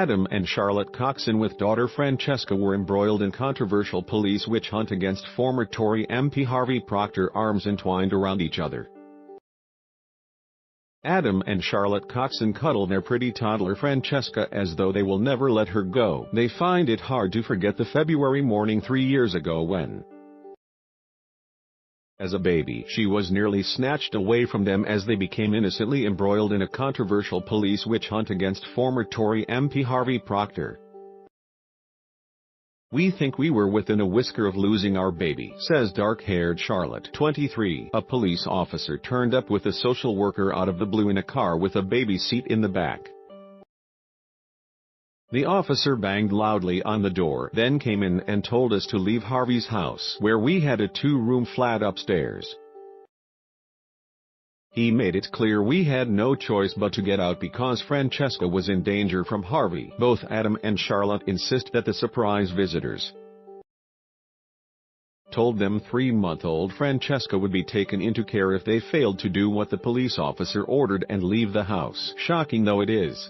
Adam and Charlotte Coxon with daughter Francesca were embroiled in controversial police witch hunt against former Tory MP Harvey Proctor, arms entwined around each other. Adam and Charlotte Coxon cuddle their pretty toddler Francesca as though they will never let her go. They find it hard to forget the February morning 3 years ago when, as a baby, she was nearly snatched away from them as they became innocently embroiled in a controversial police witch hunt against former Tory MP Harvey Proctor. "We think we were within a whisker of losing our baby," says dark-haired Charlotte, 23. A police officer turned up with a social worker out of the blue in a car with a baby seat in the back. The officer banged loudly on the door, then came in and told us to leave Harvey's house, where we had a 2-room flat upstairs. He made it clear we had no choice but to get out because Francesca was in danger from Harvey. Both Adam and Charlotte insist that the surprise visitors told them 3-month-old Francesca would be taken into care if they failed to do what the police officer ordered and leave the house. Shocking though it is,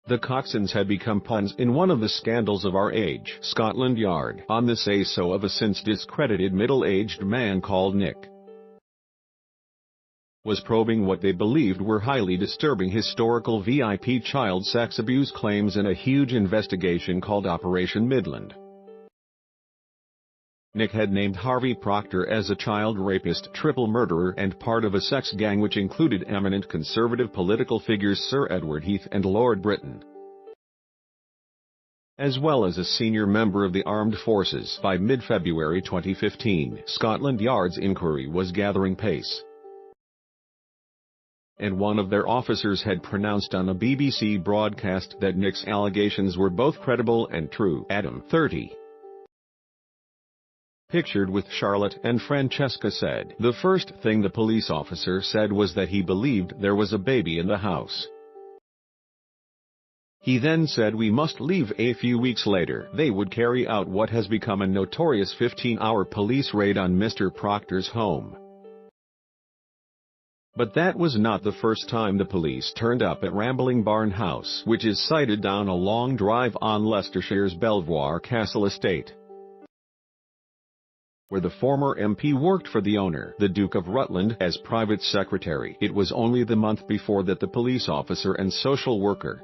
the Coxons had become pawns in one of the scandals of our age. Scotland Yard, on the say-so of a since-discredited middle-aged man called Nick, was probing what they believed were highly disturbing historical VIP child sex abuse claims in a huge investigation called Operation Midland. Nick had named Harvey Proctor as a child rapist, triple murderer, and part of a sex gang which included eminent Conservative political figures Sir Edward Heath and Lord Britton, as well as a senior member of the armed forces. By mid-February 2015, Scotland Yard's inquiry was gathering pace, and one of their officers had pronounced on a BBC broadcast that Nick's allegations were both credible and true. Adam, 30, pictured with Charlotte and Francesca, said, "The first thing the police officer said was that he believed there was a baby in the house. He then said we must leave." A few weeks later, they would carry out what has become a notorious 15-hour police raid on Mr. Proctor's home. But that was not the first time the police turned up at Rambling Barn House, which is sited down a long drive on Leicestershire's Belvoir Castle estate, where the former MP worked for the owner, the Duke of Rutland, as private secretary. It was only the month before that the police officer and social worker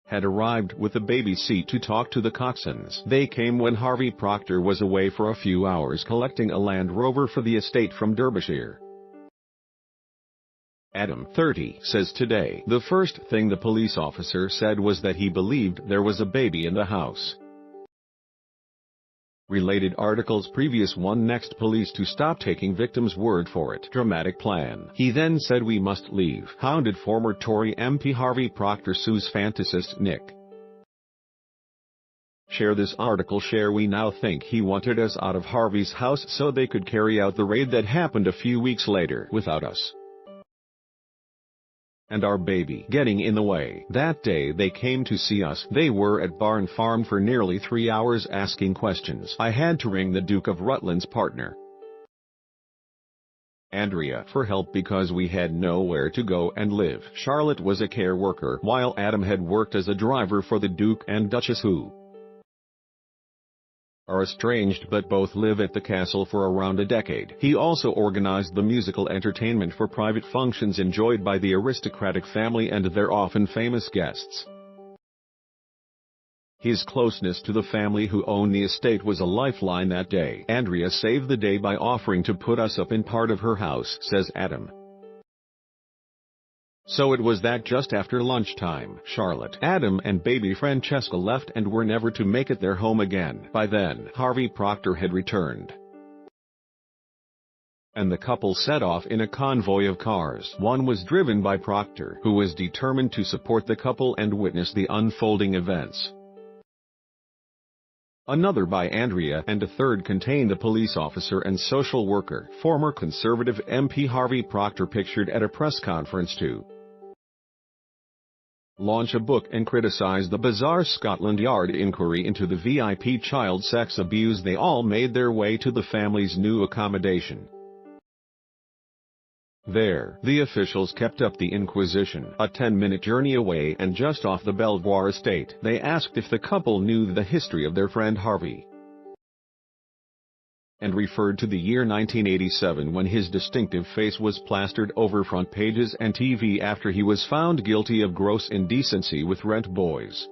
had arrived with a baby seat to talk to the Coxons. They came when Harvey Proctor was away for a few hours collecting a Land Rover for the estate from Derbyshire. Adam, 30, says today, "The first thing the police officer said was that he believed there was a baby in the house." Related articles. Previous one. Next, police to stop taking victims' word for it. Dramatic plan. He then said we must leave. Hounded former Tory MP Harvey Proctor sues fantasist Nick. Share this article. Share. We now think he wanted us out of Harvey's house so they could carry out the raid that happened a few weeks later without us and our baby getting in the way. That day they came to see us. They were at Barn Farm for nearly 3 hours asking questions. I had to ring the Duke of Rutland's partner, Andrea, for help because we had nowhere to go and live. Charlotte was a care worker, while Adam had worked as a driver for the Duke and Duchess, who are estranged but both live at the castle for around a decade. He also organized the musical entertainment for private functions enjoyed by the aristocratic family and their often famous guests. His closeness to the family who owned the estate was a lifeline that day. Andrea saved the day by offering to put us up in part of her house, says Adam. So it was that just after lunchtime, Charlotte, Adam and baby Francesca left and were never to make it their home again. By then, Harvey Proctor had returned, and the couple set off in a convoy of cars. One was driven by Proctor, who was determined to support the couple and witness the unfolding events. Another by Andrea, and a third contained a police officer and social worker, former Conservative MP Harvey Proctor, pictured at a press conference to launch a book and criticize the bizarre Scotland Yard inquiry into the VIP child sex abuse. They all made their way to the family's new accommodation. There, the officials kept up the inquisition. A 10-minute journey away and just off the Belvoir estate, they asked if the couple knew the history of their friend Harvey, and referred to the year 1987 when his distinctive face was plastered over front pages and TV after he was found guilty of gross indecency with rent boys.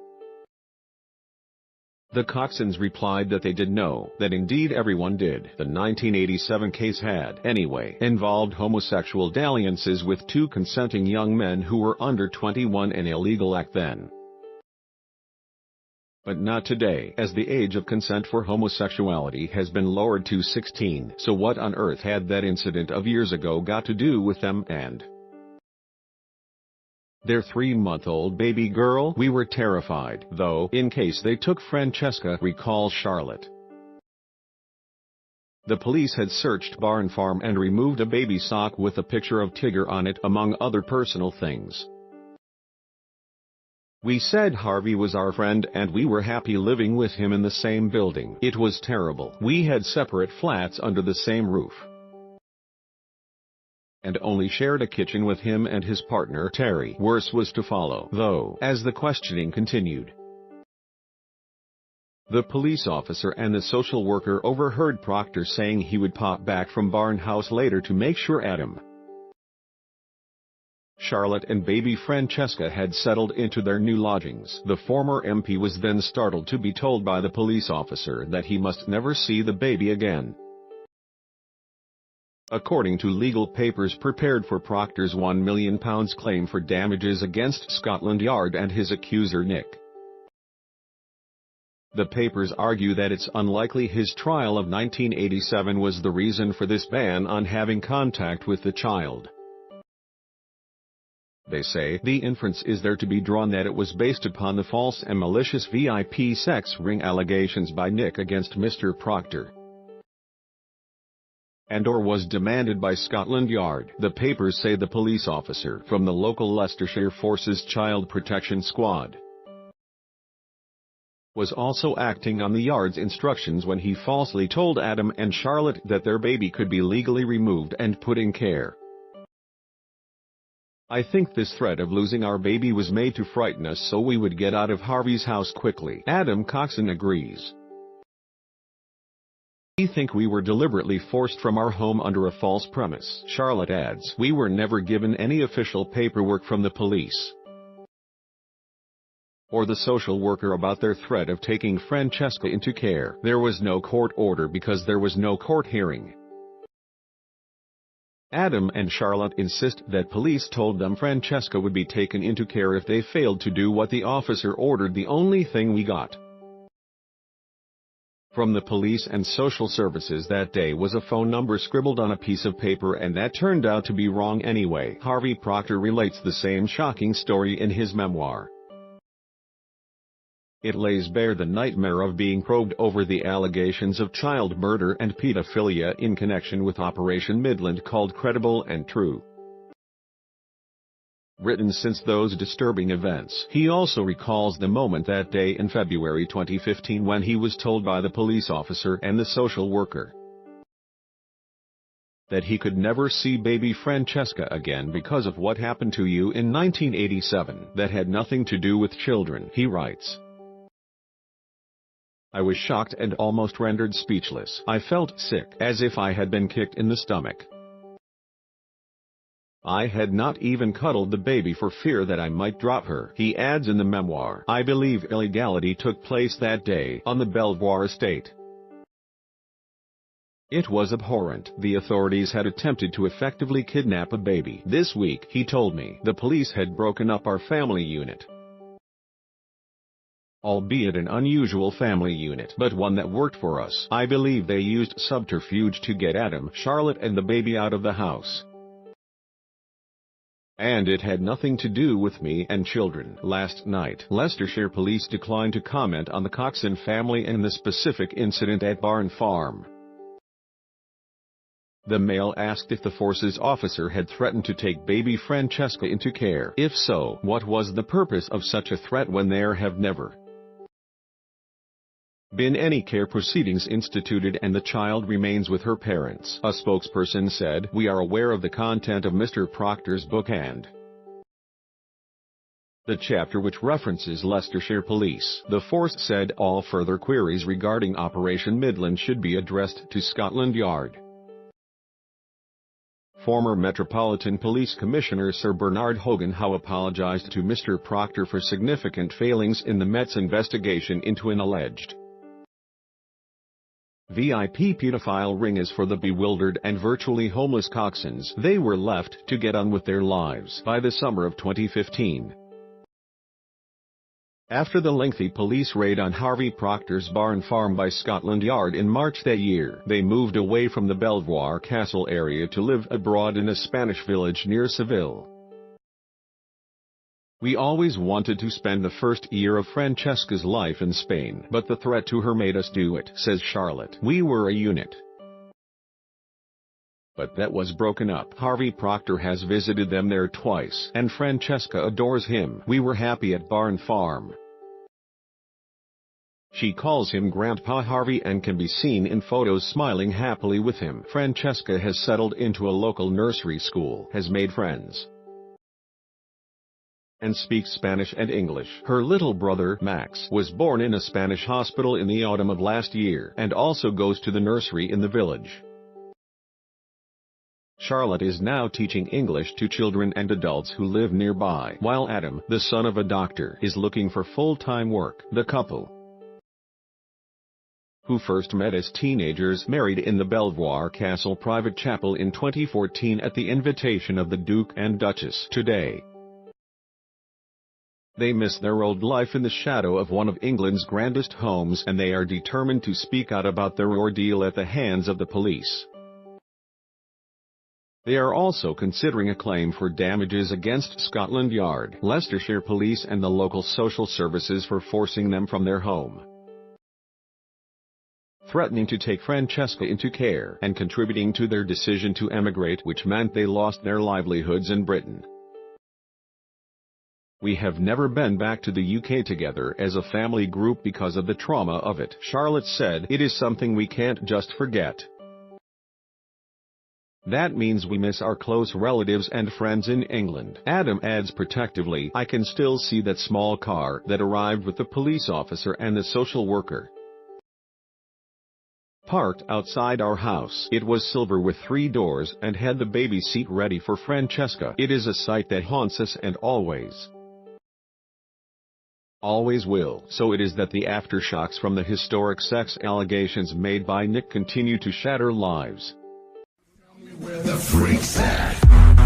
The Coxons replied that they did know, that indeed everyone did. The 1987 case had, anyway, involved homosexual dalliances with two consenting young men who were under 21, an illegal act then. But not today, as the age of consent for homosexuality has been lowered to 16. So what on earth had that incident of years ago got to do with them and their 3-month-old baby girl? We were terrified, though, in case they took Francesca, recalls Charlotte. The police had searched Barn Farm and removed a baby sock with a picture of Tigger on it, among other personal things. We said Harvey was our friend and we were happy living with him in the same building. It was terrible. We had separate flats under the same roof, and only shared a kitchen with him and his partner Terry. Worse was to follow, though, as the questioning continued. The police officer and the social worker overheard Proctor saying he would pop back from Barn House later to make sure Adam, Charlotte and baby Francesca had settled into their new lodgings. The former MP was then startled to be told by the police officer that he must never see the baby again. According to legal papers prepared for Proctor's £1 million claim for damages against Scotland Yard and his accuser Nick, the papers argue that it's unlikely his trial of 1987 was the reason for this ban on having contact with the child. They say the inference is there to be drawn that it was based upon the false and malicious VIP sex ring allegations by Nick against Mr. Proctor, and/or was demanded by Scotland Yard. The papers say the police officer from the local Leicestershire Forces Child Protection Squad was also acting on the Yard's instructions when he falsely told Adam and Charlotte that their baby could be legally removed and put in care. I think this threat of losing our baby was made to frighten us so we would get out of Harvey's house quickly. Adam Coxon agrees. We think we were deliberately forced from our home under a false premise. Charlotte adds, we were never given any official paperwork from the police or the social worker about their threat of taking Francesca into care. There was no court order because there was no court hearing. Adam and Charlotte insist that police told them Francesca would be taken into care if they failed to do what the officer ordered. The only thing we got from the police and social services that day was a phone number scribbled on a piece of paper, and that turned out to be wrong anyway. Harvey Proctor relates the same shocking story in his memoir. It lays bare the nightmare of being probed over the allegations of child murder and pedophilia in connection with Operation Midland, called Credible and True. Written since those disturbing events. He also recalls the moment that day in February 2015 when he was told by the police officer and the social worker that he could never see baby Francesca again because of what happened to you in 1987. That had nothing to do with children, he writes. I was shocked and almost rendered speechless. I felt sick, as if I had been kicked in the stomach. I had not even cuddled the baby for fear that I might drop her. He adds in the memoir, I believe illegality took place that day on the Belvoir estate. It was abhorrent. The authorities had attempted to effectively kidnap a baby. This week, he told me, the police had broken up our family unit. Albeit an unusual family unit, but one that worked for us. I believe they used subterfuge to get Adam, Charlotte and the baby out of the house. And it had nothing to do with me and children. Last night, Leicestershire police declined to comment on the Coxon family and the specific incident at Barn Farm. The Mail asked if the forces officer had threatened to take baby Francesca into care. If so, what was the purpose of such a threat when there have never been any care proceedings instituted and the child remains with her parents. A spokesperson said, "We are aware of the content of Mr. Proctor's book and the chapter which references Leicestershire Police." The force said all further queries regarding Operation Midland should be addressed to Scotland Yard. Former Metropolitan Police Commissioner Sir Bernard Hogan Howe apologized to Mr. Proctor for significant failings in the Met's investigation into an alleged VIP pedophile ring is for the bewildered and virtually homeless Coxons. They were left to get on with their lives by the summer of 2015. After the lengthy police raid on Harvey Proctor's barn farm by Scotland Yard in March that year, they moved away from the Belvoir Castle area to live abroad in a Spanish village near Seville. "We always wanted to spend the first year of Francesca's life in Spain, but the threat to her made us do it," says Charlotte. "We were a unit. But that was broken up. Harvey Proctor has visited them there twice, and Francesca adores him. We were happy at Barn Farm." She calls him Grandpa Harvey and can be seen in photos smiling happily with him. Francesca has settled into a local nursery school, has made friends, and speaks Spanish and English. Her little brother, Max, was born in a Spanish hospital in the autumn of last year, and also goes to the nursery in the village. Charlotte is now teaching English to children and adults who live nearby, while Adam, the son of a doctor, is looking for full-time work. The couple, who first met as teenagers, married in the Belvoir Castle private chapel in 2014 at the invitation of the Duke and Duchess. Today, they miss their old life in the shadow of one of England's grandest homes, and they are determined to speak out about their ordeal at the hands of the police. They are also considering a claim for damages against Scotland Yard, Leicestershire Police and the local social services for forcing them from their home, threatening to take Francesca into care, and contributing to their decision to emigrate, which meant they lost their livelihoods in Britain. "We have never been back to the UK together as a family group because of the trauma of it," Charlotte said. "It is something we can't just forget. That means we miss our close relatives and friends in England." Adam adds protectively, "I can still see that small car that arrived with the police officer and the social worker parked outside our house. It was silver with 3 doors and had the baby seat ready for Francesca. It is a sight that haunts us and always will." So it is that the aftershocks from the historic sex allegations made by Nick continue to shatter lives. Where the freaks at?